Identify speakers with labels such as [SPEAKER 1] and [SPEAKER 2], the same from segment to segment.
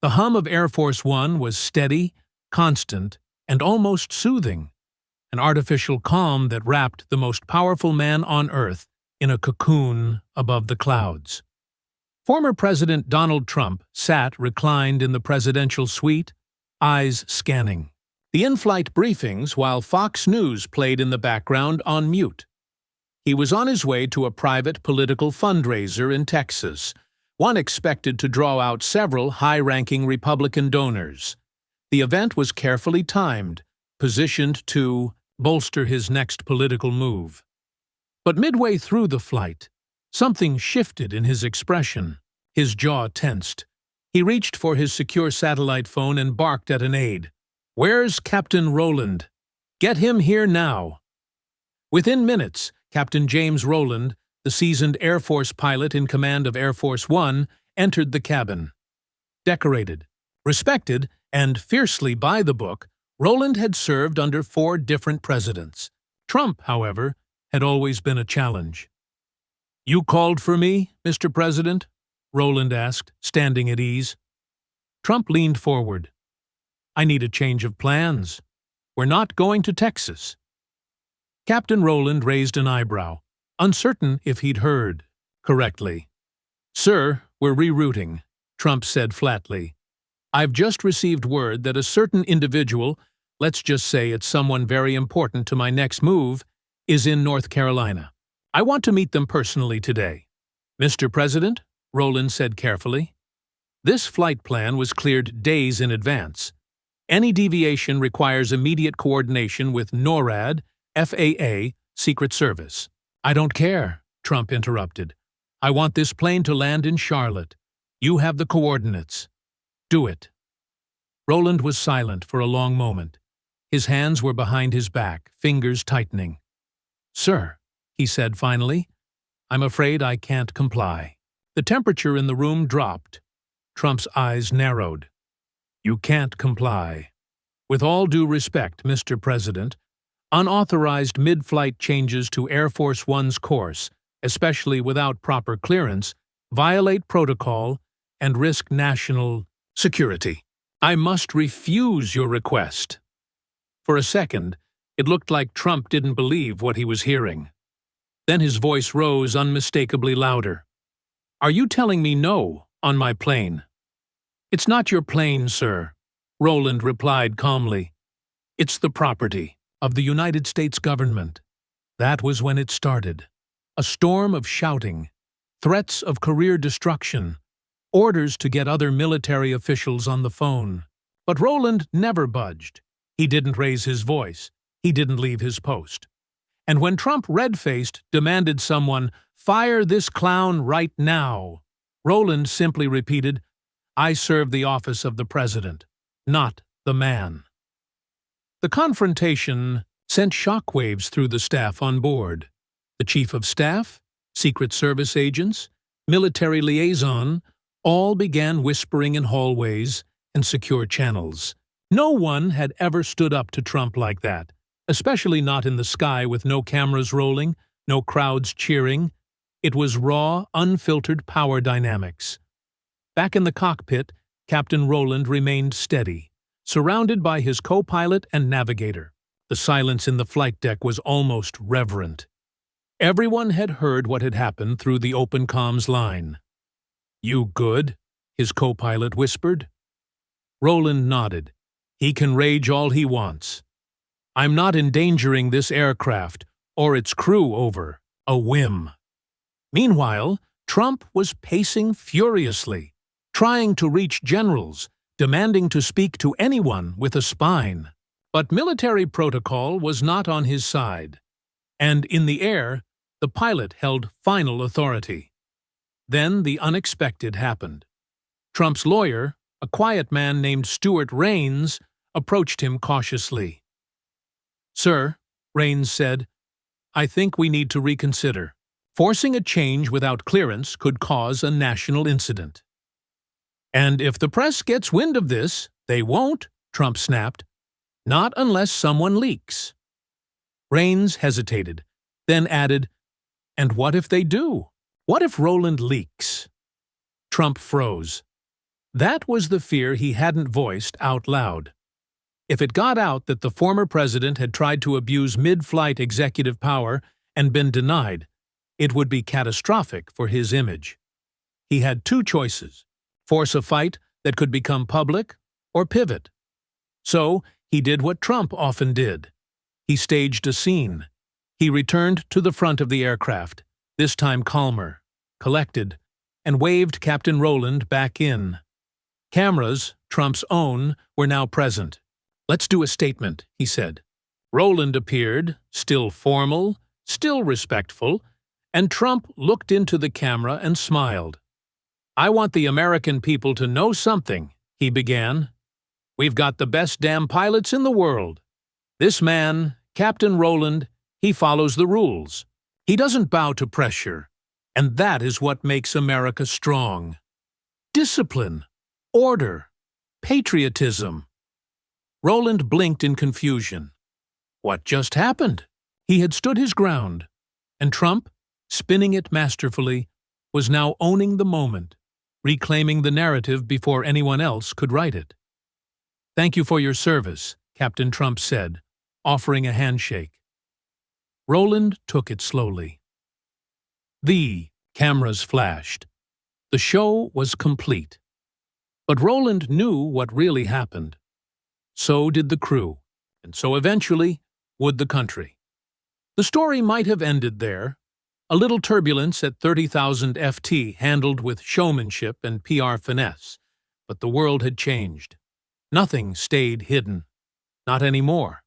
[SPEAKER 1] The hum of Air Force One was steady, constant, and almost soothing, an artificial calm that wrapped the most powerful man on Earth in a cocoon above the clouds. Former President Donald Trump sat reclined in the presidential suite, eyes scanning the in-flight briefings while Fox News played in the background on mute. He was on his way to a private political fundraiser in Texas, one expected to draw out several high-ranking Republican donors. The event was carefully timed, positioned to bolster his next political move. But midway through the flight, something shifted in his expression. His jaw tensed. He reached for his secure satellite phone and barked at an aide. "Where's Captain Rowland? Get him here now." Within minutes, Captain James Rowland, the seasoned Air Force pilot in command of Air Force One, entered the cabin. Decorated, respected, and fiercely by the book, Rowland had served under 4 different presidents. Trump, however, had always been a challenge. "You called for me, Mr. President?" Rowland asked, standing at ease. Trump leaned forward. "I need a change of plans. We're not going to Texas." Captain Rowland raised an eyebrow, uncertain if he'd heard correctly. "Sir, we're rerouting," Trump said flatly. "I've just received word that a certain individual, let's just say it's someone very important to my next move, is in North Carolina. I want to meet them personally today." "Mr. President," Rowland said carefully, "this flight plan was cleared days in advance. Any deviation requires immediate coordination with NORAD, FAA, Secret Service." "I don't care," Trump interrupted. "I want this plane to land in Charlotte. You have the coordinates. Do it." Rowland was silent for a long moment. His hands were behind his back, fingers tightening. "Sir," he said finally, "I'm afraid I can't comply." The temperature in the room dropped. Trump's eyes narrowed. "You can't comply. With all due respect, Mr. President, unauthorized mid-flight changes to Air Force One's course, especially without proper clearance, violate protocol and risk national security. I must refuse your request." For a second, it looked like Trump didn't believe what he was hearing. Then his voice rose unmistakably louder. "Are you telling me no on my plane?" "It's not your plane, sir," Rowland replied calmly. "It's the property of the United States government." That was when it started. A storm of shouting, threats of career destruction, orders to get other military officials on the phone. But Rowland never budged. He didn't raise his voice. He didn't leave his post. And when Trump, red-faced, demanded someone, "Fire this clown right now," Rowland simply repeated, "I serve the office of the president, not the man." The confrontation sent shockwaves through the staff on board. The chief of staff, Secret Service agents, military liaison, all began whispering in hallways and secure channels. No one had ever stood up to Trump like that, especially not in the sky with no cameras rolling, no crowds cheering. It was raw, unfiltered power dynamics. Back in the cockpit, Captain Rowland remained steady, surrounded by his co-pilot and navigator. The silence in the flight deck was almost reverent. Everyone had heard what had happened through the open comms line. "You good?" his co-pilot whispered. Rowland nodded. "He can rage all he wants. I'm not endangering this aircraft or its crew over a whim." Meanwhile, Trump was pacing furiously, trying to reach generals, demanding to speak to anyone with a spine. But military protocol was not on his side, and in the air, the pilot held final authority. Then the unexpected happened. Trump's lawyer, a quiet man named Stuart Rains, approached him cautiously. "Sir," Rains said, "I think we need to reconsider. Forcing a change without clearance could cause a national incident." "And if the press gets wind of this, they won't," Trump snapped. "Not unless someone leaks." Rains hesitated, then added, "And what if they do? What if Rowland leaks?" Trump froze. That was the fear he hadn't voiced out loud. If it got out that the former president had tried to abuse mid-flight executive power and been denied, it would be catastrophic for his image. He had two choices: force a fight that could become public, or pivot. So, he did what Trump often did. He staged a scene. He returned to the front of the aircraft, this time calmer, collected, and waved Captain Rowland back in. Cameras, Trump's own, were now present. "Let's do a statement," he said. Rowland appeared, still formal, still respectful, and Trump looked into the camera and smiled. "I want the American people to know something," he began. "We've got the best damn pilots in the world. This man, Captain Rowland, he follows the rules. He doesn't bow to pressure, and that is what makes America strong. Discipline, order, patriotism." Rowland blinked in confusion. What just happened? He had stood his ground, and Trump, spinning it masterfully, was now owning the moment, reclaiming the narrative before anyone else could write it. "Thank you for your service," Captain Trump said, offering a handshake. Rowland took it slowly. The cameras flashed. The show was complete. But Rowland knew what really happened. So did the crew, and so eventually would the country. The story might have ended there. A little turbulence at 30,000 FT handled with showmanship and PR finesse, but the world had changed. Nothing stayed hidden. Not anymore.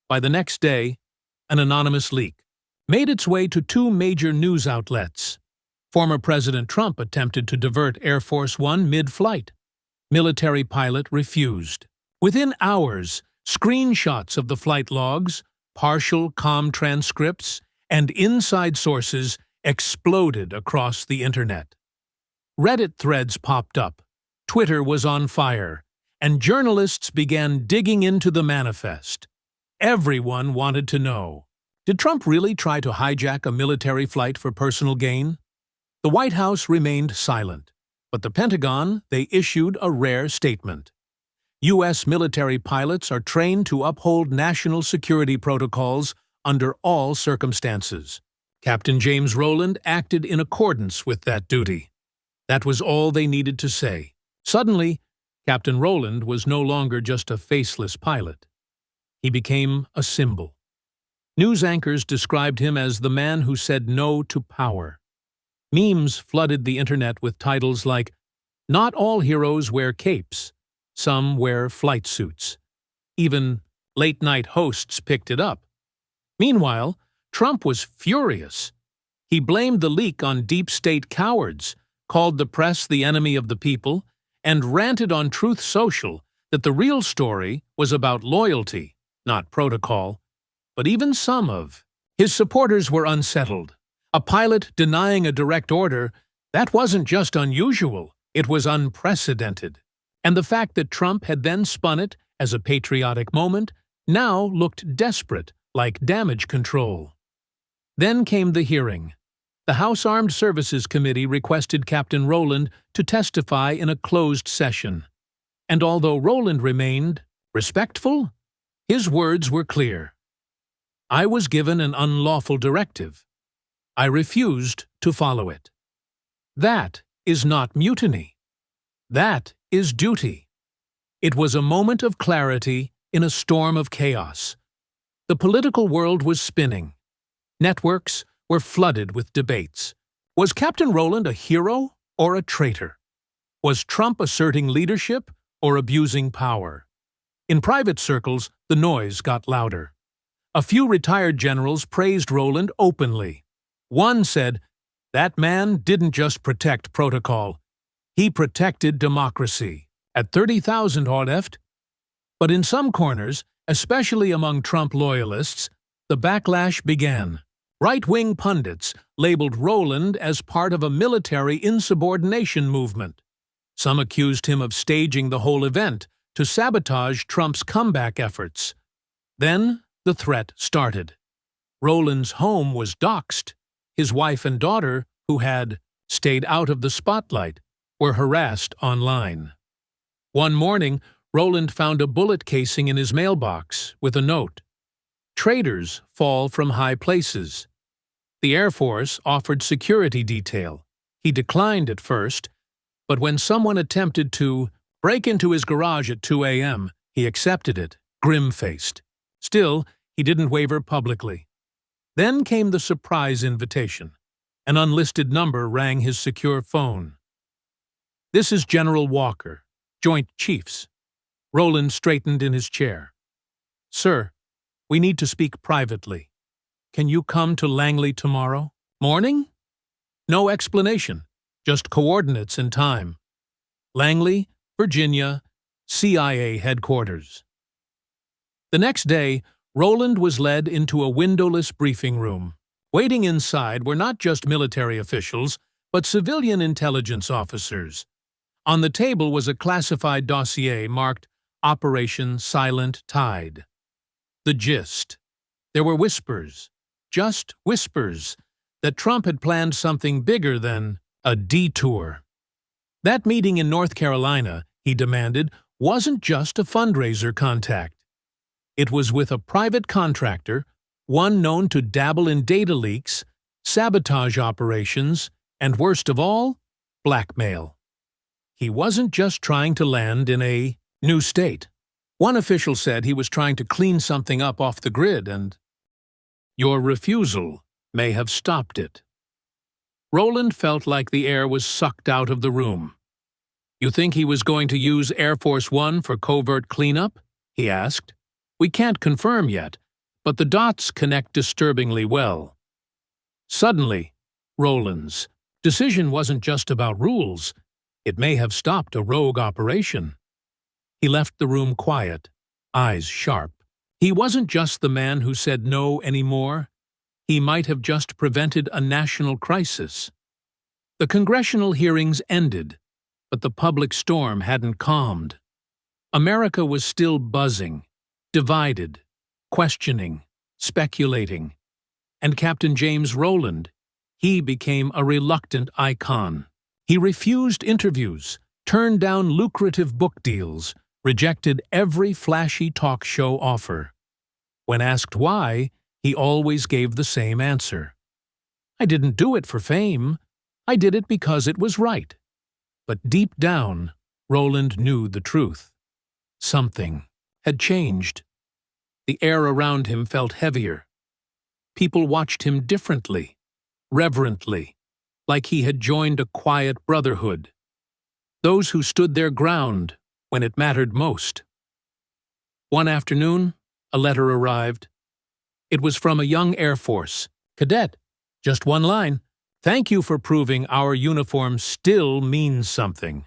[SPEAKER 1] By the next day, an anonymous leak made its way to two major news outlets. Former President Trump attempted to divert Air Force One mid-flight. Military pilot refused. Within hours, screenshots of the flight logs, partial comm transcripts, and inside sources exploded across the internet. Reddit threads popped up, Twitter was on fire, and journalists began digging into the manifest. Everyone wanted to know, did Trump really try to hijack a military flight for personal gain? The White House remained silent, but the Pentagon, they issued a rare statement. U.S. military pilots are trained to uphold national security protocols under all circumstances. Captain James Rowland acted in accordance with that duty. That was all they needed to say. Suddenly, Captain Rowland was no longer just a faceless pilot. He became a symbol. News anchors described him as the man who said no to power. Memes flooded the internet with titles like, "Not all heroes wear capes. Some wear flight suits." Even late-night hosts picked it up. Meanwhile, Trump was furious. He blamed the leak on deep state cowards, called the press the enemy of the people, and ranted on Truth Social that the real story was about loyalty, not protocol. But even some of his supporters were unsettled. A pilot denying a direct order, that wasn't just unusual, it was unprecedented. And the fact that Trump had then spun it as a patriotic moment now looked desperate, like damage control. Then came the hearing. The House Armed Services Committee requested Captain Rowland to testify in a closed session. And although Rowland remained respectful, his words were clear. "I was given an unlawful directive. I refused to follow it." That is not mutiny. That is duty. It was a moment of clarity in a storm of chaos. The political world was spinning. Networks were flooded with debates. Was Captain Rowland a hero or a traitor? Was Trump asserting leadership or abusing power? In private circles, the noise got louder. A few retired generals praised Rowland openly. One said, "That man didn't just protect protocol. He protected democracy," at 30,000 odd. But in some corners, especially among Trump loyalists, the backlash began. Right-wing pundits labeled Rowland as part of a military insubordination movement. Some accused him of staging the whole event to sabotage Trump's comeback efforts. Then the threat started. Rowland's home was doxxed. His wife and daughter, who had stayed out of the spotlight, were harassed online. One morning, Roland found a bullet casing in his mailbox with a note. Traitors fall from high places. The Air Force offered security detail. He declined at first, but when someone attempted to break into his garage at 2 a.m., he accepted it, grim-faced. Still, he didn't waver publicly. Then came the surprise invitation. An unlisted number rang his secure phone. "This is General Walker, Joint Chiefs." Roland straightened in his chair. "Sir, we need to speak privately. Can you come to Langley tomorrow morning?" No explanation, just coordinates and time. Langley, Virginia, CIA headquarters. The next day, Roland was led into a windowless briefing room. Waiting inside were not just military officials, but civilian intelligence officers. On the table was a classified dossier marked Operation Silent Tide. The gist. There were whispers, just whispers, that Trump had planned something bigger than a detour. That meeting in North Carolina, he demanded, wasn't just a fundraiser contact. It was with a private contractor, one known to dabble in data leaks, sabotage operations, and worst of all, blackmail. He wasn't just trying to land in a new state. One official said he was trying to clean something up off the grid, and your refusal may have stopped it. Roland felt like the air was sucked out of the room. "You think he was going to use Air Force One for covert cleanup?" he asked. "We can't confirm yet, but the dots connect disturbingly well." Suddenly, Roland's decision wasn't just about rules. It may have stopped a rogue operation. He left the room quiet, eyes sharp. He wasn't just the man who said no anymore. He might have just prevented a national crisis. The congressional hearings ended, but the public storm hadn't calmed. America was still buzzing, divided, questioning, speculating. And Captain James Roland, he became a reluctant icon. He refused interviews, turned down lucrative book deals, rejected every flashy talk show offer. When asked why, he always gave the same answer. "I didn't do it for fame. I did it because it was right." But deep down, Roland knew the truth. Something had changed. The air around him felt heavier. People watched him differently, reverently, like he had joined a quiet brotherhood. Those who stood their ground when it mattered most. One afternoon, a letter arrived. It was from a young Air Force cadet. Just one line. "Thank you for proving our uniform still means something."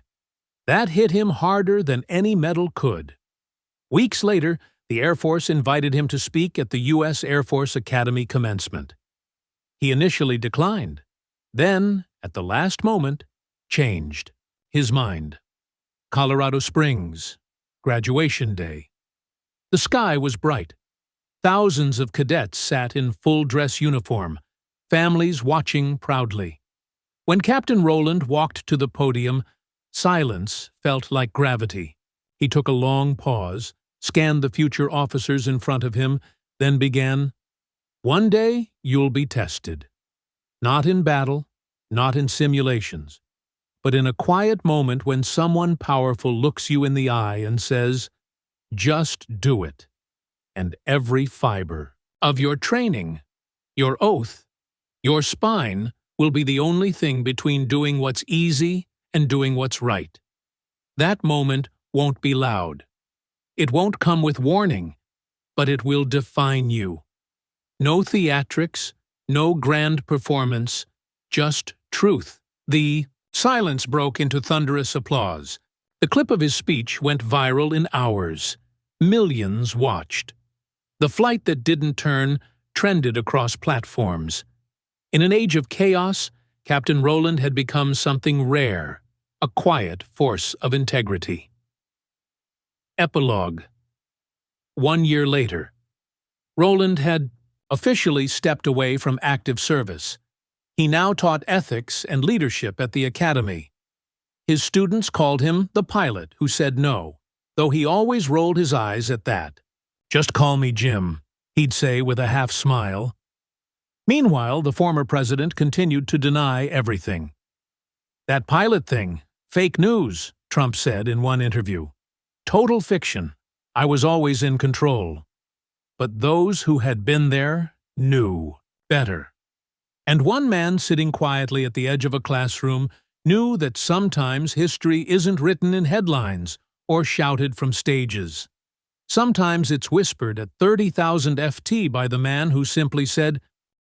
[SPEAKER 1] That hit him harder than any medal could. Weeks later, the Air Force invited him to speak at the U.S. Air Force Academy commencement. He initially declined, then, at the last moment, changed his mind. Colorado Springs, graduation day. The sky was bright. Thousands of cadets sat in full-dress uniform, families watching proudly. When Captain Roland walked to the podium, silence felt like gravity. He took a long pause, scanned the future officers in front of him, then began, "One day you'll be tested. Not in battle, not in simulations, but in a quiet moment when someone powerful looks you in the eye and says, 'Just do it.' And every fiber of your training, your oath, your spine will be the only thing between doing what's easy and doing what's right. That moment won't be loud. It won't come with warning, but it will define you. No theatrics, no grand performance, just truth." The silence broke into thunderous applause. The clip of his speech went viral in hours. Millions watched. The flight that didn't turn trended across platforms. In an age of chaos, Captain Roland had become something rare, a quiet force of integrity. Epilogue. 1 year later, Roland had officially stepped away from active service. He now taught ethics and leadership at the academy. His students called him the pilot who said no, though he always rolled his eyes at that. "Just call me Jim," he'd say with a half-smile. Meanwhile, the former president continued to deny everything. "That pilot thing, fake news," Trump said in one interview. "Total fiction. I was always in control." But those who had been there knew better. And one man sitting quietly at the edge of a classroom knew that sometimes history isn't written in headlines or shouted from stages. Sometimes it's whispered at 30,000 FT by the man who simply said,